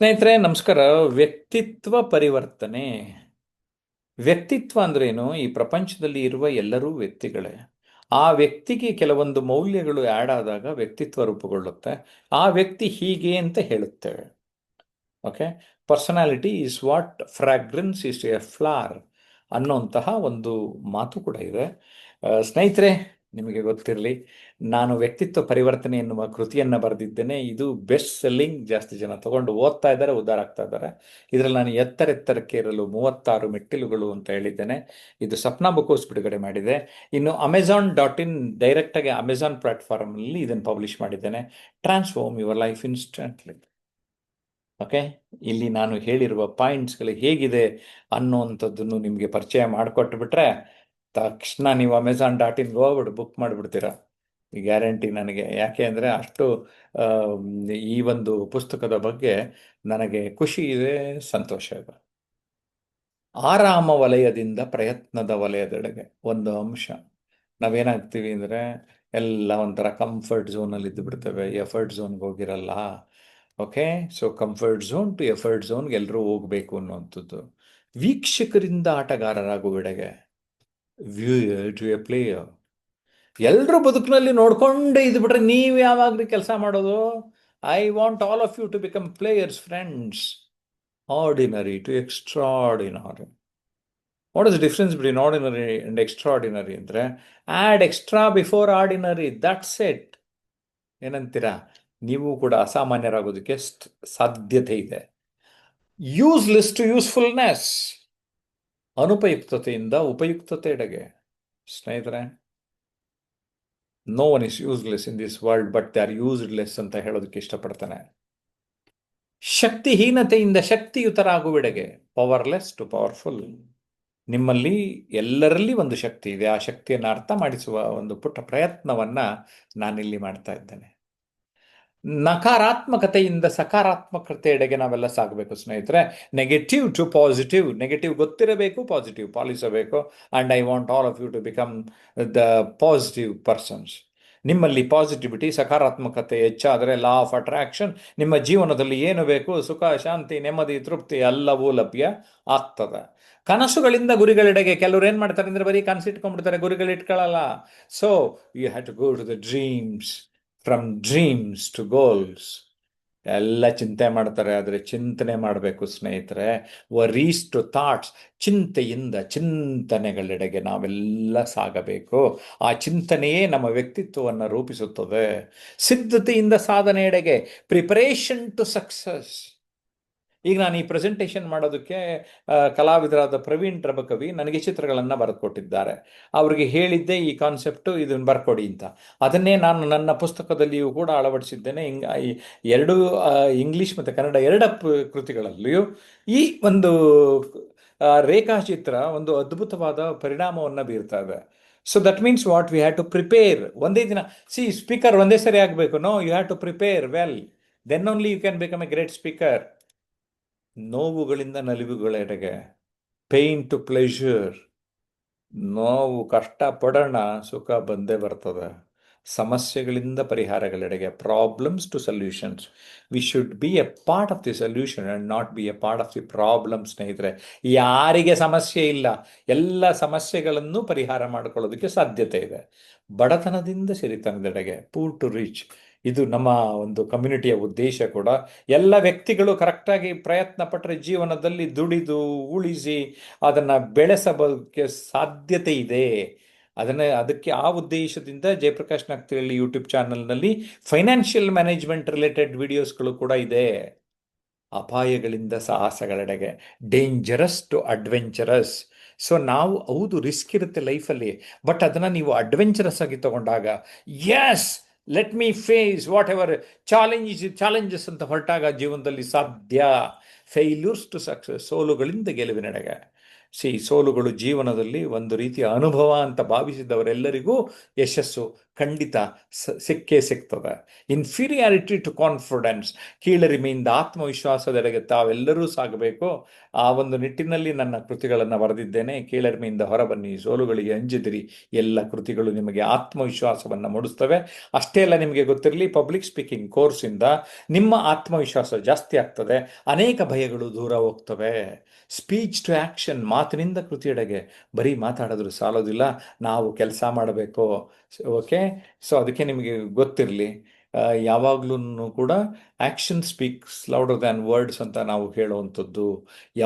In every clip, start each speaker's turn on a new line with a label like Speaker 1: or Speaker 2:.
Speaker 1: ಸ್ನೇಹಿತರೆ ನಮಸ್ಕಾರ. ವ್ಯಕ್ತಿತ್ವ ಪರಿವರ್ತನೆ. ವ್ಯಕ್ತಿತ್ವ ಅಂದ್ರೇನು? ಈ ಪ್ರಪಂಚದಲ್ಲಿ ಇರುವ ಎಲ್ಲರೂ ವ್ಯಕ್ತಿಗಳೇ. ಆ ವ್ಯಕ್ತಿಗೆ ಕೆಲವೊಂದು ಮೌಲ್ಯಗಳು ಆ್ಯಡ್ ಆದಾಗ ವ್ಯಕ್ತಿತ್ವ ರೂಪುಗೊಳ್ಳುತ್ತೆ. ಆ ವ್ಯಕ್ತಿ ಹೀಗೆ ಅಂತ ಹೇಳುತ್ತೇವೆ. Okay. Personality is what fragrance is a flower ಅನ್ನೋಂತಹ ಒಂದು ಮಾತು ಕೂಡ ಇದೆ. ಸ್ನೇಹಿತರೆ, ನಿಮಗೆ ಗೊತ್ತಿರಲಿ, ನಾನು ವ್ಯಕ್ತಿತ್ವ ಪರಿವರ್ತನೆ ಎನ್ನುವ ಕೃತಿಯನ್ನು ಬರೆದಿದ್ದೇನೆ. ಇದು ಬೆಸ್ಟ್ ಸೆಲ್ಲಿಂಗ್. ಜಾಸ್ತಿ ಜನ ತಗೊಂಡು ಓದ್ತಾ ಇದ್ದಾರೆ, ಉದ್ಧಾರ ಆಗ್ತಾ ಇದ್ದಾರೆ. ಇದರಲ್ಲಿ ನಾನು ಎತ್ತರೆತ್ತರಕ್ಕೆ ಇರಲು 36 ಮೆಟ್ಟಿಲುಗಳು ಅಂತ ಹೇಳಿದ್ದೇನೆ. ಇದು ಸಪ್ನಾ ಬುಕ್ಸ್ ಬಿಡುಗಡೆ ಮಾಡಿದೆ. ಇನ್ನು Amazon.in ಡೈರೆಕ್ಟಾಗಿ ಅಮೆಜಾನ್ ಪ್ಲಾಟ್ಫಾರ್ಮಲ್ಲಿ ಇದನ್ನು ಪಬ್ಲಿಷ್ ಮಾಡಿದ್ದೇನೆ. Transform your life instantly. Okay. ಇಲ್ಲಿ ನಾನು ಹೇಳಿರುವ ಪಾಯಿಂಟ್ಸ್ಗಳು ಹೇಗಿದೆ ಅನ್ನೋವಂಥದ್ದನ್ನು ನಿಮಗೆ ಪರಿಚಯ ಮಾಡಿಕೊಟ್ಬಿಟ್ರೆ ತಕ್ಷಣ ನೀವು Amazon.in ಹೋಗ್ಬಿಟ್ಟು ಬುಕ್ ಮಾಡಿಬಿಡ್ತೀರಾ. ಈ ಗ್ಯಾರಂಟಿ ನನಗೆ. ಯಾಕೆ ಅಂದರೆ ಅಷ್ಟು ಈ ಒಂದು ಪುಸ್ತಕದ ಬಗ್ಗೆ ನನಗೆ ಖುಷಿ ಇದೆ, ಸಂತೋಷ ಇದೆ. ಆರಾಮ ವಲಯದಿಂದ ಪ್ರಯತ್ನದ ವಲಯದೆಡೆಗೆ ಒಂದು ಅಂಶ. ನಾವೇನಾಗ್ತೀವಿ ಅಂದರೆ ಎಲ್ಲ ಒಂಥರ ಕಂಫರ್ಟ್ ಝೋನಲ್ಲಿ ಇದ್ದು ಬಿಡ್ತೇವೆ, ಎಫರ್ಟ್ ಝೋನ್ಗೆ ಹೋಗಿರಲ್ಲ. Okay. So comfort zone to effort ಝೋನ್ಗೆ ಎಲ್ಲರೂ ಹೋಗಬೇಕು ಅನ್ನುವಂಥದ್ದು. ವೀಕ್ಷಕರಿಂದ ಆಟಗಾರರಾಗುವೆಡೆಗೆ, ವ್ಯೂಯರ್ ಟು ಎ ಪ್ಲೇಯರ್. ಎಲ್ಲರೂ ಬದುಕಿನಲ್ಲಿ ನೋಡ್ಕೊಂಡೇ ಇದ್ಬಿಟ್ರೆ ನೀವು ಯಾವಾಗ್ರಿ ಕೆಲಸ ಮಾಡೋದು? I want all of you to become players, friends. Ordinary to extraordinary. What is difference between ordinary and extraordinary ಅಂದರೆ add extra before ordinary, that's it. ಏನಂತೀರಾ? ನೀವು ಕೂಡ ಅಸಾಮಾನ್ಯರಾಗೋದಕ್ಕೆ ಸಾಧ್ಯತೆ ಇದೆ. Useless to usefulness. ಅನುಪಯುಕ್ತತೆಯಿಂದ ಉಪಯುಕ್ತತೆಡೆಗೆ. ಸ್ನೇಹಿತರೆ, no one is useless in this world, but they are useless ಅಂತ ಹೇಳೋದಕ್ಕೆ ಇಷ್ಟಪಡ್ತಾನೆ. ಶಕ್ತಿಹೀನತೆಯಿಂದ ಶಕ್ತಿಯುತರಾಗುವೆಡೆಗೆ, ಪವರ್ಲೆಸ್ ಟು ಪವರ್ಫುಲ್. ನಿಮ್ಮಲ್ಲಿ ಎಲ್ಲರಲ್ಲಿ ಒಂದು ಶಕ್ತಿ ಇದೆ. ಆ ಶಕ್ತಿಯನ್ನು ಅರ್ಥ ಮಾಡಿಸುವ ಒಂದು ಪುಟ್ಟ ಪ್ರಯತ್ನವನ್ನ ನಾನಿಲ್ಲಿ ಮಾಡ್ತಾ ಇದ್ದೇನೆ. ನಕಾರಾತ್ಮಕತೆಯಿಂದ ಸಕಾರಾತ್ಮಕತೆಯೆಡೆಗೆ ನಾವೆಲ್ಲ ಸಾಗಬೇಕು ಸ್ನೇಹಿತರೆ. Negative to positive. ನೆಗೆಟಿವ್ ಗೊತ್ತಿರಬೇಕು, ಪಾಸಿಟಿವ್ ಪಾಲಿಸಬೇಕು. And I want all of you to become the positive persons. ನಿಮ್ಮಲ್ಲಿ ಪಾಸಿಟಿವಿಟಿ, ಸಕಾರಾತ್ಮಕತೆ ಹೆಚ್ಚಾದರೆ ಲಾ ಆಫ್ ಅಟ್ರಾಕ್ಷನ್, ನಿಮ್ಮ ಜೀವನದಲ್ಲಿ ಏನು ಬೇಕು, ಸುಖ, ಶಾಂತಿ, ನೆಮ್ಮದಿ, ತೃಪ್ತಿ ಎಲ್ಲವೂ ಲಭ್ಯ ಆಗ್ತದೆ. ಕನಸುಗಳಿಂದ ಗುರಿಗಳೆಡೆಗೆ. ಕೆಲವ್ರು ಏನು ಮಾಡ್ತಾರೆ ಅಂದರೆ ಬರೀ ಕನಸು ಇಟ್ಕೊಂಡ್ಬಿಡ್ತಾರೆ, ಗುರಿಗಳು ಇಟ್ಕೊಳ್ಳಲ್ಲ. So you have to go to the dreams. From dreams to goals. ಎಲ್ಲ ಚಿಂತೆ ಮಾಡ್ತಾರೆ, ಆದರೆ ಚಿಂತನೆ ಮಾಡಬೇಕು ಸ್ನೇಹಿತರೆ. Worries to thoughts. ಚಿಂತೆಯಿಂದ ಚಿಂತನೆಗಳೆಡೆಗೆ ನಾವೆಲ್ಲ ಸಾಗಬೇಕು. ಆ ಚಿಂತನೆಯೇ ನಮ್ಮ ವ್ಯಕ್ತಿತ್ವವನ್ನು ರೂಪಿಸುತ್ತದೆ. ಸಿದ್ಧತೆಯಿಂದ ಸಾಧನೆಯೆಡೆಗೆ, ಪ್ರಿಪರೇಷನ್ ಟು ಸಕ್ಸಸ್. ಈಗ ನಾನು ಈ ಪ್ರೆಸೆಂಟೇಷನ್ ಮಾಡೋದಕ್ಕೆ ಕಲಾವಿದರಾದ ಪ್ರವೀಣ್ ಪ್ರಭಕವಿ ನನಗೆ ಚಿತ್ರಗಳನ್ನು ಬರೆದುಕೊಟ್ಟಿದ್ದಾರೆ. ಅವರಿಗೆ ಹೇಳಿದ್ದೆ ಈ ಕಾನ್ಸೆಪ್ಟು, ಇದನ್ನು ಬರ್ಕೊಡಿ ಅಂತ. ಅದನ್ನೇ ನಾನು ನನ್ನ ಪುಸ್ತಕದಲ್ಲಿಯೂ ಕೂಡ ಅಳವಡಿಸಿದ್ದೇನೆ. ಎರಡು ಇಂಗ್ಲಿಷ್ ಮತ್ತು ಕನ್ನಡ ಕೃತಿಗಳಲ್ಲಿಯೂ ಈ ಒಂದು ರೇಖಾಚಿತ್ರ ಒಂದು ಅದ್ಭುತವಾದ ಪರಿಣಾಮವನ್ನು ಬೀರ್ತಾ ಇದೆ. So that means what we have to prepare. ಒಂದೇ ದಿನ ಸ್ಪೀಕರ್ ಒಂದೇ ಸರಿ ಆಗಬೇಕು. No, you have to prepare well. Then only you can become a great speaker. ನೋವುಗಳಿಂದ ನಲಿವುಗಳೆಡೆಗೆ, ಪೇಯ್ನ್ ಟು ಪ್ಲೆಷರ್. ನೋವು ಕಷ್ಟಪಡೋಣ, ಸುಖ ಬಂದೇ ಬರ್ತದೆ. ಸಮಸ್ಯೆಗಳಿಂದ ಪರಿಹಾರಗಳೆಡೆಗೆ, problems to solutions. We should be a part of the solution and not be a part of the problem. ಸ್ನೇಹಿತರೆ, ಯಾರಿಗೆ ಸಮಸ್ಯೆ ಇಲ್ಲ, ಎಲ್ಲ ಸಮಸ್ಯೆಗಳನ್ನು ಪರಿಹಾರ ಮಾಡಿಕೊಳ್ಳೋದಕ್ಕೆ ಸಾಧ್ಯತೆ ಇದೆ. ಬಡತನದಿಂದ ಸಿರಿತನದೆಡೆಗೆ, ಪೂರ್ ಟು ರಿಚ್. ಇದು ನಮ್ಮ ಒಂದು ಕಮ್ಯುನಿಟಿಯ ಉದ್ದೇಶ ಕೂಡ. ಎಲ್ಲ ವ್ಯಕ್ತಿಗಳು ಕರೆಕ್ಟಾಗಿ ಪ್ರಯತ್ನ ಪಟ್ಟರೆ ಜೀವನದಲ್ಲಿ ದುಡಿದು ಉಳಿಸಿ ಅದನ್ನು ಬೆಳೆಸೋಕ್ಕೆ ಸಾಧ್ಯತೆ ಇದೆ. ಅದಕ್ಕೆ ಆ ಉದ್ದೇಶದಿಂದ ಜಯಪ್ರಕಾಶ್ ನಾಗ್ತಿಹಳ್ಳಿ ಯೂಟ್ಯೂಬ್ ಚಾನಲ್ನಲ್ಲಿ ಫೈನಾನ್ಷಿಯಲ್ ಮ್ಯಾನೇಜ್ಮೆಂಟ್ ರಿಲೇಟೆಡ್ ವಿಡಿಯೋಸ್ಗಳು ಕೂಡ ಇದೆ. ಅಪಾಯಗಳಿಂದ ಸಾಹಸಗಳೆಡೆಗೆ, ಡೇಂಜರಸ್ ಟು ಅಡ್ವೆಂಚರಸ್. ಸೊ ನಾವು ಹೌದು ರಿಸ್ಕ್ ಇರುತ್ತೆ ಲೈಫಲ್ಲಿ, ಬಟ್ ಅದನ್ನು ನೀವು ಅಡ್ವೆಂಚರಸ್ ಆಗಿ ತಗೊಂಡಾಗ, yes let me face whatever challenges ಅಂತ ಹೊರಟಾಗ ಜೀವನದಲ್ಲಿ ಸಾಧ್ಯ. Failures to success. ಸೋಲುಗಳಿಂದ ಗೆಲುವಿನೆಡೆಗೆ. ಸೋಲುಗಳು ಜೀವನದಲ್ಲಿ ಒಂದು ರೀತಿಯ ಅನುಭವ ಅಂತ ಭಾವಿಸಿದವರೆಲ್ಲರಿಗೂ ಯಶಸ್ಸು. ಖಂಡಿತ ಸಿಕ್ಕೇ ಸಿಗ್ತದೆ. ಇನ್ಫೀರಿಯಾರಿಟಿ ಟು ಕಾನ್ಫಿಡೆನ್ಸ್, ಕೀಳರಿಮೆಯಿಂದ ಆತ್ಮವಿಶ್ವಾಸದೆಡೆಗೆ ತಾವೆಲ್ಲರೂ ಸಾಗಬೇಕು. ಆ ಒಂದು ನಿಟ್ಟಿನಲ್ಲಿ ನನ್ನ ಕೃತಿಗಳನ್ನು ಬರೆದಿದ್ದೇನೆ. ಕೀಳರಿಮೆಯಿಂದ ಹೊರಬನ್ನಿ, ಸೋಲುಗಳಿಗೆ ಅಂಜಿದಿರಿ, ಎಲ್ಲ ಕೃತಿಗಳು ನಿಮಗೆ ಆತ್ಮವಿಶ್ವಾಸವನ್ನು ಮೂಡಿಸ್ತವೆ. ಅಷ್ಟೇ ಅಲ್ಲ, ನಿಮಗೆ ಗೊತ್ತಿರಲಿ, ಪಬ್ಲಿಕ್ ಸ್ಪೀಕಿಂಗ್ ಕೋರ್ಸಿಂದ ನಿಮ್ಮ ಆತ್ಮವಿಶ್ವಾಸ ಜಾಸ್ತಿ ಆಗ್ತದೆ, ಅನೇಕ ಭಯಗಳು ದೂರ ಹೋಗ್ತವೆ. ಸ್ಪೀಚ್ ಟು ಆ್ಯಕ್ಷನ್, ಮಾತಿನಿಂದ ಕೃತಿಯೆಡೆಗೆ. ಬರೀ ಮಾತಾಡಿದ್ರು ಸಾಲೋದಿಲ್ಲ, ನಾವು ಕೆಲಸ ಮಾಡಬೇಕು. ಓಕೆ, ಸೊ ಅದಕ್ಕೆ ನಿಮಗೆ ಗೊತ್ತಿರಲಿ, ಯಾವಾಗಲೂ ಕೂಡ action speaks louder than words ಅಂತ ನಾವು ಹೇಳುವಂಥದ್ದು.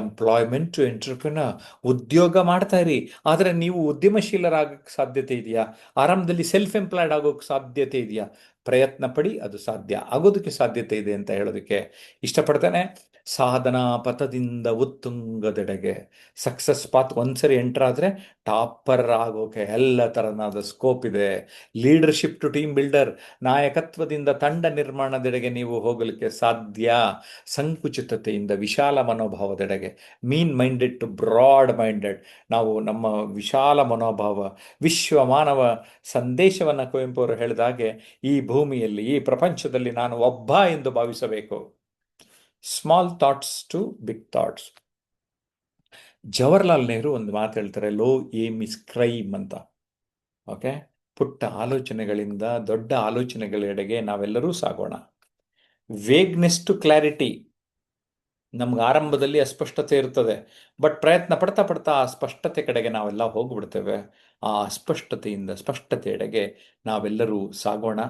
Speaker 1: ಎಂಪ್ಲಾಯ್ಮೆಂಟ್ ಟು ಎಂಟರ್ಪ್ರಿನರ್, ಉದ್ಯೋಗ ಮಾಡ್ತಾ ಇರಿ, ಆದರೆ ನೀವು ಉದ್ಯಮಶೀಲರಾಗಕ್ಕೆ ಸಾಧ್ಯತೆ ಇದೆಯಾ? ಆರಂಭದಲ್ಲಿ ಸೆಲ್ಫ್ ಎಂಪ್ಲಾಯ್ಡ್ ಆಗೋಕ್ಕೆ ಸಾಧ್ಯತೆ ಇದೆಯಾ? ಪ್ರಯತ್ನ ಪಡಿ, ಅದು ಸಾಧ್ಯ ಆಗೋದಕ್ಕೆ ಸಾಧ್ಯತೆ ಇದೆ ಅಂತ ಹೇಳೋದಕ್ಕೆ ಇಷ್ಟಪಡ್ತೇನೆ. ಸಾಧನಾ ಪಥದಿಂದ ಉತ್ತುಂಗದೆಡೆಗೆ, ಸಕ್ಸಸ್ ಪಾತ್ ಒಂದ್ಸರಿ ಎಂಟರ್ ಆದರೆ ಟಾಪರ್ ಆಗೋಕೆ ಎಲ್ಲ ಥರನಾದ ಸ್ಕೋಪ್ ಇದೆ. ಲೀಡರ್ಶಿಪ್ ಟು ಟೀಮ್ ಬಿಲ್ಡರ್, ನಾಯಕತ್ವದಿಂದ ತಂಡ ನಿರ್ಮಾಣದೆಡೆಗೆ ನೀವು ಹೋಗಲಿಕ್ಕೆ ಸಾಧ್ಯ. ಸಂಕುಚಿತತೆಯಿಂದ ವಿಶಾಲ ಮನೋಭಾವದೆಡೆಗೆ, ಮೀನ್ ಮೈಂಡೆಡ್ ಟು ಬ್ರಾಡ್ ಮೈಂಡೆಡ್, ನಾವು ನಮ್ಮ ವಿಶಾಲ ಮನೋಭಾವ, ವಿಶ್ವ ಮಾನವ ಸಂದೇಶವನ್ನು ಕುವೆಂಪು ಅವರು ಹೇಳಿದ ಹಾಗೆ, ಈ ಭೂಮಿಯಲ್ಲಿ, ಈ ಪ್ರಪಂಚದಲ್ಲಿ ನಾನು ಒಬ್ಬ ಎಂದು ಭಾವಿಸಬೇಕು. Small thoughts to big thoughts. Jawaharlal Nehru ಒಂದು ಮಾತು ಹೇಳ್ತಾರೆ, ಲೋ ಏಮ್ ಇಸ್ ಕ್ರೈಮ್ ಅಂತ. ಓಕೆ, ಪುಟ್ಟ ಆಲೋಚನೆಗಳಿಂದ ದೊಡ್ಡ ಆಲೋಚನೆಗಳೆಡೆಗೆ ನಾವೆಲ್ಲರೂ ಸಾಗೋಣ. ವೇಗ್ನೆಸ್ ಟು ಕ್ಲಾರಿಟಿ, ನಮ್ಗೆ ಆರಂಭದಲ್ಲಿ ಅಸ್ಪಷ್ಟತೆ ಇರ್ತದೆ, ಬಟ್ ಪ್ರಯತ್ನ ಪಡ್ತಾ ಪಡ್ತಾ ಆ ಸ್ಪಷ್ಟತೆ ಕಡೆಗೆ ನಾವೆಲ್ಲ ಹೋಗ್ಬಿಡ್ತೇವೆ. ಆ ಅಸ್ಪಷ್ಟತೆಯಿಂದ ಸ್ಪಷ್ಟತೆಯೆಡೆಗೆ ನಾವೆಲ್ಲರೂ ಸಾಗೋಣ.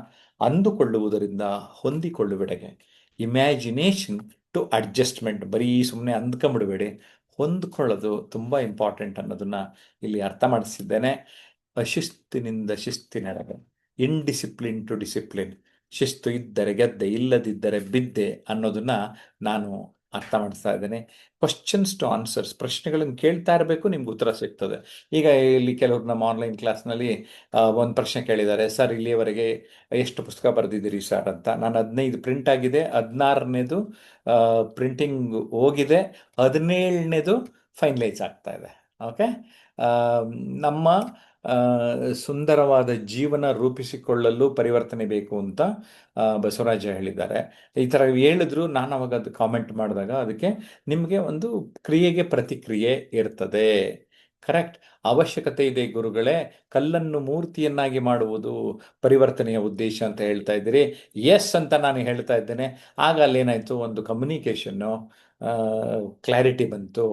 Speaker 1: ಅಂದುಕೊಳ್ಳುವುದರಿಂದ ಹೊಂದಿಕೊಳ್ಳುವೆಡೆಗೆ. ಇಮ್ಯಾಜಿನೇಷನ್ ಟು ಅಡ್ಜಸ್ಟ್ಮೆಂಟ್, ಬರೀ ಸುಮ್ಮನೆ ಅಂದ್ಕೊಂಬಿಡಬೇಡಿ, ಹೊಂದ್ಕೊಳ್ಳೋದು ತುಂಬ ಇಂಪಾರ್ಟೆಂಟ್ ಅನ್ನೋದನ್ನು ಇಲ್ಲಿ ಅರ್ಥ ಮಾಡಿಸಿದ್ದೇನೆ. ಅಶಿಸ್ತಿನಿಂದ ಶಿಸ್ತಿನೆಡೆಗೆ, ಇನ್ಡಿಸಿಪ್ಲಿನ್ ಟು ಡಿಸಿಪ್ಲಿನ್, ಶಿಸ್ತು ಇದ್ದರೆ ಗೆದ್ದೆ, ಇಲ್ಲದಿದ್ದರೆ ಬಿದ್ದೆ ಅನ್ನೋದನ್ನ ನಾನು ಅರ್ಥ ಮಾಡಿಸ್ತಾ ಇದ್ದೇನೆ. ಕ್ವಶನ್ಸ್ ಟು ಆನ್ಸರ್ಸ್, ಪ್ರಶ್ನೆಗಳನ್ನು ಕೇಳ್ತಾ ಇರಬೇಕು, ನಿಮ್ಗೆ ಉತ್ತರ ಸಿಗ್ತದೆ. ಈಗ ಇಲ್ಲಿ ಕೆಲವರು ನಮ್ಮ ಆನ್ಲೈನ್ ಕ್ಲಾಸ್ನಲ್ಲಿ ಒಂದು ಪ್ರಶ್ನೆ ಕೇಳಿದ್ದಾರೆ, ಸರ್ ಇಲ್ಲಿಯವರೆಗೆ ಎಷ್ಟು ಪುಸ್ತಕ ಬರೆದಿದ್ದೀರಿ ಸರ್ ಅಂತ. ನಾನು 15 ಪ್ರಿಂಟ್ ಆಗಿದೆ, 16ನೇದು ಪ್ರಿಂಟಿಂಗ್ ಹೋಗಿದೆ, 17ನೇದು ಫೈನಲೈಸ್ ಆಗ್ತಾ ಇದೆ. ಓಕೆ, ನಮ್ಮ ಸುಂದರವಾದ ಜೀವನ ರೂಪಿಸಿಕೊಳ್ಳಲು ಪರಿವರ್ತನೆ ಬೇಕು ಅಂತ ಬಸವರಾಜ ಹೇಳಿದ್ದಾರೆ. ಈ ಥರ ಹೇಳಿದ್ರು, ನಾನು ಅವಾಗ ಅದು ಕಾಮೆಂಟ್ ಮಾಡಿದಾಗ ಅದಕ್ಕೆ ನಿಮಗೆ ಒಂದು ಕ್ರಿಯೆಗೆ ಪ್ರತಿಕ್ರಿಯೆ ಇರ್ತದೆ. ಕರೆಕ್ಟ್, ಅವಶ್ಯಕತೆ ಇದೆ ಗುರುಗಳೇ, ಕಲ್ಲನ್ನು ಮೂರ್ತಿಯನ್ನಾಗಿ ಮಾಡುವುದು ಪರಿವರ್ತನೆಯ ಉದ್ದೇಶ ಅಂತ ಹೇಳ್ತಾ ಇದ್ದೀರಿ. ಎಸ್ ಅಂತ ನಾನು ಹೇಳ್ತಾ ಇದ್ದೇನೆ. ಆಗ ಅಲ್ಲೇನಾಯಿತು, ಒಂದು ಕಮ್ಯುನಿಕೇಷನ್ನು ಕ್ಲಾರಿಟಿ ಬಂತು.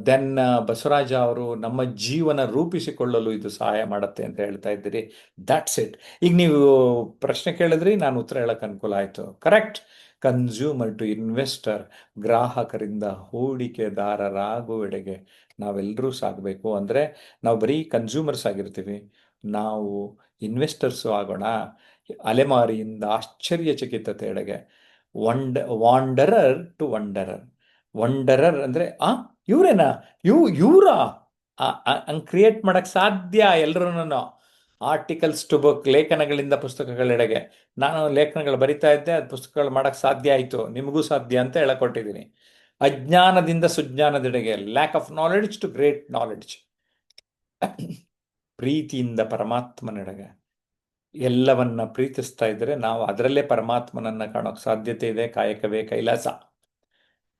Speaker 1: ದೆನ್ ಬಸವರಾಜ ಅವರು ನಮ್ಮ ಜೀವನ ರೂಪಿಸಿಕೊಳ್ಳಲು ಇದು ಸಹಾಯ ಮಾಡುತ್ತೆ ಅಂತ ಹೇಳ್ತಾ ಇದ್ದೀರಿ. That's it. ಈಗ ನೀವು ಪ್ರಶ್ನೆ ಕೇಳಿದ್ರಿ, ನಾನು ಉತ್ತರ ಹೇಳಕ್ಕೆ ಅನುಕೂಲ ಆಯಿತು. ಕರೆಕ್ಟ್. ಕನ್ಸ್ಯೂಮರ್ ಟು ಇನ್ವೆಸ್ಟರ್, ಗ್ರಾಹಕರಿಂದ ಹೂಡಿಕೆದಾರರಾಗುವೆಡೆಗೆ ನಾವೆಲ್ಲರೂ ಸಾಗಬೇಕು. ಅಂದರೆ ನಾವು ಬರೀ ಕನ್ಸ್ಯೂಮರ್ಸ್ ಆಗಿರ್ತೀವಿ, ನಾವು ಇನ್ವೆಸ್ಟರ್ಸು ಆಗೋಣ. ಅಲೆಮಾರಿಯಿಂದ ಆಶ್ಚರ್ಯಚಕಿತತೆಯೆಡೆಗೆ, ವಾಂಡರರ್ ಟು ವಂಡರರ್. ವಂಡರರ್ ಅಂದರೆ ಇವರೇನಾ, ಇವರಾ ಹಂಗೆ ಕ್ರಿಯೇಟ್ ಮಾಡೋಕ್ಕೆ ಸಾಧ್ಯ ಎಲ್ಲರೂ. ಆರ್ಟಿಕಲ್ಸ್ ಟು ಬುಕ್, ಲೇಖನಗಳಿಂದ ಪುಸ್ತಕಗಳೆಡೆಗೆ. ನಾನು ಲೇಖನಗಳು ಬರಿತಾ ಇದ್ದೆ, ಅದು ಪುಸ್ತಕಗಳು ಮಾಡೋಕ್ಕೆ ಸಾಧ್ಯ ಆಯಿತು, ನಿಮಗೂ ಸಾಧ್ಯ ಅಂತ ಹೇಳಿಕೊಟ್ಟಿದ್ದೀನಿ. ಅಜ್ಞಾನದಿಂದ ಸುಜ್ಞಾನದೆಡೆಗೆ, lack of knowledge to great knowledge. ಪ್ರೀತಿಯಿಂದ ಪರಮಾತ್ಮನೆಡೆಗೆ, ಎಲ್ಲವನ್ನ ಪ್ರೀತಿಸ್ತಾ ಇದ್ದರೆ ನಾವು ಅದರಲ್ಲೇ ಪರಮಾತ್ಮನನ್ನು ಕಾಣೋಕ್ಕೆ ಸಾಧ್ಯತೆ ಇದೆ. ಕಾಯಕವೇ ಕೈಲಾಸ.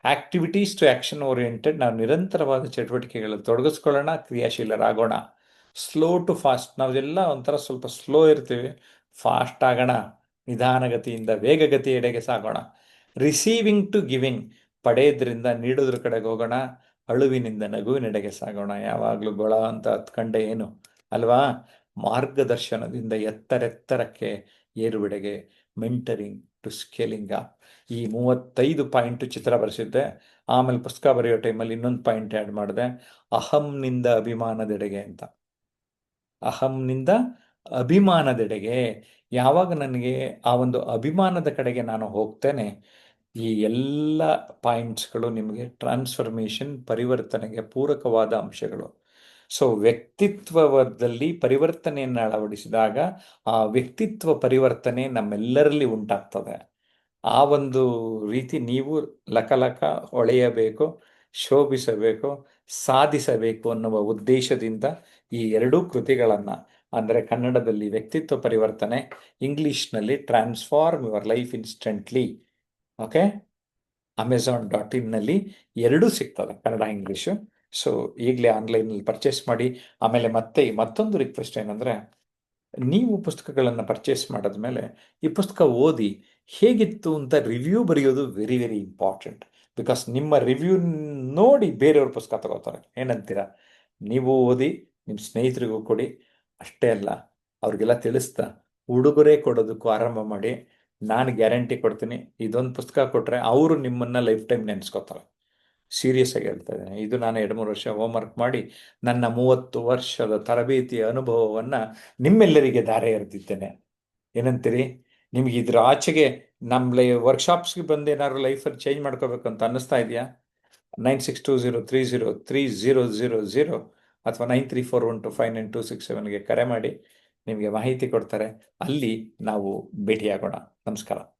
Speaker 1: ಆಕ್ಟಿವಿಟೀಸ್ ಟು ಆ್ಯಕ್ಷನ್ ಓರಿಯೆಂಟೆಡ್, ನಾವು ನಿರಂತರವಾದ ಚಟುವಟಿಕೆಗಳಲ್ಲಿ ತೊಡಗಿಸ್ಕೊಳ್ಳೋಣ, ಕ್ರಿಯಾಶೀಲರಾಗೋಣ. ಸ್ಲೋ ಟು ಫಾಸ್ಟ್, ನಾವೆಲ್ಲ ಒಂಥರ ಸ್ವಲ್ಪ ಸ್ಲೋ ಇರ್ತೀವಿ, ಫಾಸ್ಟ್ ಆಗೋಣ. ನಿಧಾನಗತಿಯಿಂದ ವೇಗಗತಿಯೆಡೆಗೆ ಸಾಗೋಣ. ರಿಸೀವಿಂಗ್ ಟು ಗಿವಿಂಗ್, ಪಡೆಯೋದ್ರಿಂದ ನೀಡೋದ್ರ ಕಡೆಗೆ ಹೋಗೋಣ. ಅಳುವಿನಿಂದ ನಗುವಿನೆಡೆಗೆ ಸಾಗೋಣ. ಯಾವಾಗಲೂ ಗೊಳ ಅಂತ ಹತ್ಕಂಡೆ ಏನು ಅಲ್ವಾ. ಮಾರ್ಗದರ್ಶನದಿಂದ ಎತ್ತರೆತ್ತರಕ್ಕೆ ಏರುವೆಡೆಗೆ. Mentoring to scaling up. ಈ 35 ಪಾಯಿಂಟು ಚಿತ್ರ ಬರೆಸಿದ್ದೆ. ಆಮೇಲೆ ಪುಸ್ತಕ ಬರೆಯೋ ಟೈಮಲ್ಲಿ ಇನ್ನೊಂದು ಪಾಯಿಂಟ್ ಆ್ಯಡ್ ಮಾಡಿದೆ, ಅಹಂನಿಂದ ಅಭಿಮಾನದೆಡೆಗೆ ಅಂತ. ಅಹಂನಿಂದ ಅಭಿಮಾನದೆಡೆಗೆ, ಯಾವಾಗ ನನಗೆ ಆ ಒಂದು ಅಭಿಮಾನದ ಕಡೆಗೆ ನಾನು ಹೋಗ್ತೇನೆ, ಈ ಎಲ್ಲ ಪಾಯಿಂಟ್ಸ್ಗಳು ನಿಮಗೆ ಟ್ರಾನ್ಸ್ಫರ್ಮೇಷನ್, ಪರಿವರ್ತನೆಗೆ ಪೂರಕವಾದ ಅಂಶಗಳು. ಸೊ ವ್ಯಕ್ತಿತ್ವದಲ್ಲಿ ಪರಿವರ್ತನೆಯನ್ನು ಅಳವಡಿಸಿದಾಗ ಆ ವ್ಯಕ್ತಿತ್ವ ಪರಿವರ್ತನೆ ನಮ್ಮೆಲ್ಲರಲ್ಲಿ ಉಂಟಾಗ್ತದೆ. ಆ ಒಂದು ರೀತಿ ನೀವು ಲಕಲಕ ಹೊಳೆಯಬೇಕು, ಶೋಭಿಸಬೇಕು, ಸಾಧಿಸಬೇಕು ಅನ್ನುವ ಉದ್ದೇಶದಿಂದ ಈ ಎರಡೂ ಕೃತಿಗಳನ್ನು ಅಂದರೆ ಕನ್ನಡದಲ್ಲಿ ವ್ಯಕ್ತಿತ್ವ ಪರಿವರ್ತನೆ, ಇಂಗ್ಲೀಷ್ನಲ್ಲಿ transform your life instantly. Okay, Amazon.in ಎರಡೂ ಸಿಗ್ತದೆ, ಕನ್ನಡ ಇಂಗ್ಲೀಷು. ಸೊ ಈಗಲೇ ಆನ್ಲೈನಲ್ಲಿ ಪರ್ಚೇಸ್ ಮಾಡಿ. ಆಮೇಲೆ ಮತ್ತೊಂದು ರಿಕ್ವೆಸ್ಟ್ ಏನಂದರೆ, ನೀವು ಪುಸ್ತಕಗಳನ್ನು ಪರ್ಚೇಸ್ ಮಾಡಿದ್ಮೇಲೆ ಈ ಪುಸ್ತಕ ಓದಿ ಹೇಗಿತ್ತು ಅಂತ ರಿವ್ಯೂ ಬರೆಯೋದು ವೆರಿ ವೆರಿ ಇಂಪಾರ್ಟೆಂಟ್. ಬಿಕಾಸ್ ನಿಮ್ಮ ರಿವ್ಯೂ ನೋಡಿ ಬೇರೆಯವ್ರ ಪುಸ್ತಕ ತಗೋತಾರೆ. ಏನಂತೀರಾ? ನೀವು ಓದಿ ನಿಮ್ಮ ಸ್ನೇಹಿತರಿಗೂ ಕೊಡಿ. ಅಷ್ಟೇ ಅಲ್ಲ, ಅವ್ರಿಗೆಲ್ಲ ತಿಳಿಸ್ತಾ ಉಡುಗೊರೆ ಕೊಡೋದಕ್ಕೂ ಆರಂಭ ಮಾಡಿ. ನಾನು ಗ್ಯಾರಂಟಿ ಕೊಡ್ತೀನಿ, ಇದೊಂದು ಪುಸ್ತಕ ಕೊಟ್ಟರೆ ಅವರು ನಿಮ್ಮನ್ನು ಲೈಫ್ ಟೈಮ್ ನೆನೆಸ್ಕೋತಾರೆ. ಸೀರಿಯಸ್ ಆಗಿ ಹೇಳ್ತಾ ಇದ್ದೇನೆ. ಇದು ನಾನು 2-3 ವರ್ಷ ಹೋಮ್ವರ್ಕ್ ಮಾಡಿ ನನ್ನ 30 ವರ್ಷದ ತರಬೇತಿಯ ಅನುಭವವನ್ನು ನಿಮ್ಮೆಲ್ಲರಿಗೆ ಧಾರೆ ಎರೆದಿದ್ದೇನೆ. ಏನಂತೀರಿ? ನಿಮ್ಗೆ ಇದ್ರ ಆಚೆಗೆ ನಮ್ಮ ವರ್ಕ್ಶಾಪ್ಸ್ಗೆ ಬಂದು ಏನಾದ್ರು ಲೈಫಲ್ಲಿ ಚೇಂಜ್ ಮಾಡ್ಕೋಬೇಕು ಅಂತ ಅನ್ನಿಸ್ತಾ ಇದೆಯಾ? 9620303000 ಅಥವಾ 9341259267ಗೆ ಕರೆ ಮಾಡಿ, ನಿಮಗೆ ಮಾಹಿತಿ ಕೊಡ್ತಾರೆ. ಅಲ್ಲಿ ನಾವು ಭೇಟಿಯಾಗೋಣ. ನಮಸ್ಕಾರ.